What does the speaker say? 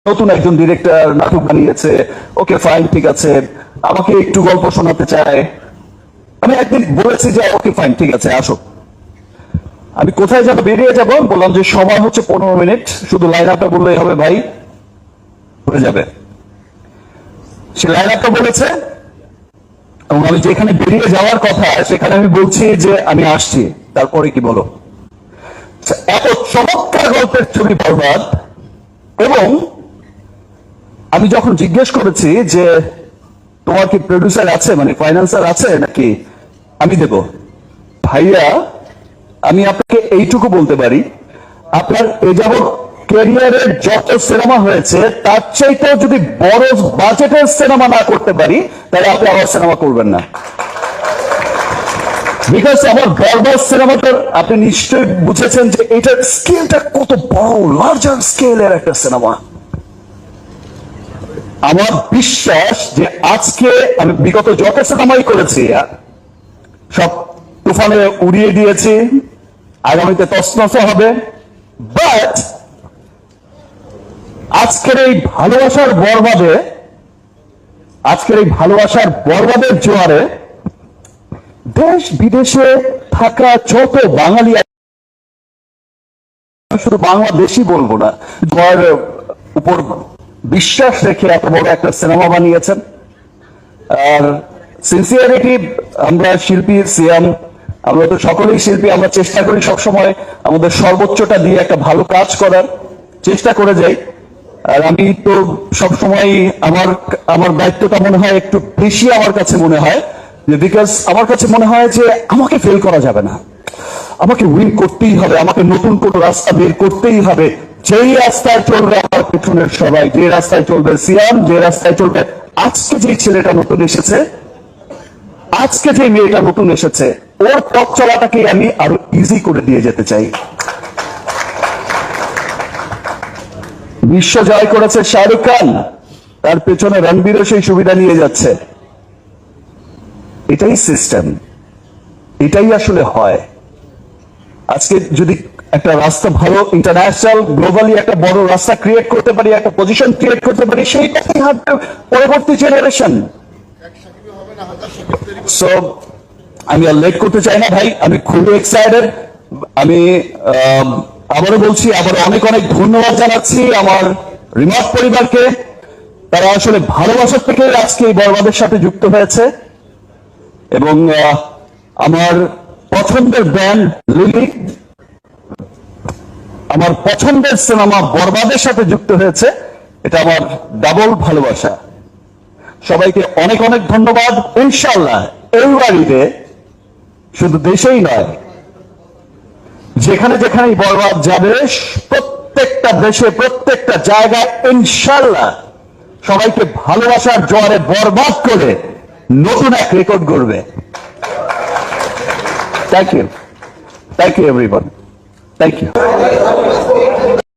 নতুন একজন ডিরেক্টর নাটক বানিয়েছে, ওকে ফাইন, ঠিক আছে, আমাকে একটু গল্প শোনাতে চায়। আমি একদিন বলেছি যে ওকে ফাইন, ঠিক আছে, আসো। আমি কোথায় যাবো, বেরিয়ে যাবো, বললাম যে সময় হচ্ছে 15 মিনিট, শুধু লাইন আপটা বললেই হবে ভাই, হয়ে যাবে। সে লাইন আপটা বলেছে এবং আমি যেখানে বেরিয়ে যাওয়ার কথা সেখানে আমি বলছি যে আমি আসছি, তারপরে কি বলো। এত চমৎকার গল্পের ছবি বরবাদ। এবং আমি যখন জিজ্ঞেস করেছি যে তোমার কি প্রডিউসার আছে, মানে ফাইন্যান্সার আছে নাকি আমি দেব, ভাইয়া আমি আপনাকে এইটুকু বলতে পারি, আপনার এ যাবৎ ক্যারিয়ারের যত সিনেমা হয়েছে তার চাইতেও যদি বড় বাজেটের সিনেমা না করতে পারি তাহলে আপনি আবার সিনেমা করবেন না। বিকজ আমার বরবাদ সিনেমাটার আপনি নিশ্চয়ই বুঝেছেন যে এটার স্কেলটা কত বড়, লার্জার স্কেলের একটা সিনেমা। আমার বিশ্বাস যে আজকে আমি বিগত যত সিনেমাই করেছি সব তুফানে উড়িয়ে দিয়েছি, আগামীতে তছনছ হবে, বাট আজকের এই ভালোবাসার বরবাদের জোয়ারে দেশ বিদেশে থাকা যত বাঙালি, শুধু বাংলাদেশি বলবো না, যার উপর বিশ্বাস রেখে এত বড় একটা সিনেমা বানিয়েছেন। আর সিনসিয়ারিটি, আমরা শিল্পী সিয়াম, আমরা তো সকলেই শিল্পী, আমরা চেষ্টা করি সবসময় আমাদের সর্বোচ্চটা দিয়ে একটা ভালো কাজ করার চেষ্টা করে যাই। আর আমি তো সবসময় আমার দায়িত্বটা মনে হয় একটু বেশি আমার কাছে মনে হয়, বিকজ আমার কাছে মনে হয় যে আমাকে ফেল করা যাবে না, আমাকে উইন করতেই হবে, আমাকে নতুন কোন রাস্তা বের করতেই হবে। যেই রাস্তায় চলবে আমার পেছনের সবাই, যে রাস্তায় চলবে সিয়াম, যে রাস্তায় চলবে আজকে যে ছেলেটা নতুন এসেছে, আজকে যে মেয়েটা নতুন এসেছে, ওর পথ চলাটাকে আমি আরো ইজি করে দিয়ে যেতে চাই। বিশ্ব জয় করেছে শাহরুখ খান, তার পেছনে রণবীরও সেই সুবিধা নিয়ে যাচ্ছে। এটাই সিস্টেম, এটাই আসলে হয়। আজকে যদি একটা রাস্তা ভালো ইন্টারন্যাশনাল গ্লোবালি একটা বড় রাস্তা ক্রিয়েট করতে পারি, একটা পজিশন ক্রিয়েট করতে পারি, সেই কথাই হবে পরবর্তী জেনারেশন। সো আমি আর লেট করতে চাই না ভাই, আমি খুবই এক্সাইটেড। আমি আবারও বলছি, আবার অনেক অনেক ধন্যবাদ জানাচ্ছি আমার রিমার্ক পরিবারকে। তারা আসলে ভালোবাসার থেকে আজকে এই বরবাদের সাথে যুক্ত হয়েছে এবং আমার পছন্দের ব্যান্ড লিলি, আমার পছন্দের সিনেমা বরবাদের সাথে যুক্ত হয়েছে, এটা আমার ডাবল ভালোবাসা। সবাইকে অনেক অনেক ধন্যবাদ। ইনশাআল্লাহ এই বাড়িতে শুধু দেশেই নয়, যেখানে যেখানেই বরবাদ যাবে, প্রত্যেকটা দেশে প্রত্যেকটা জায়গায় ইনশাআল্লাহ সবাইকে ভালোবাসার জোয়ারে বরবাদ করে নতুন এক রেকর্ড করবে। Thank you, everyone, thank you.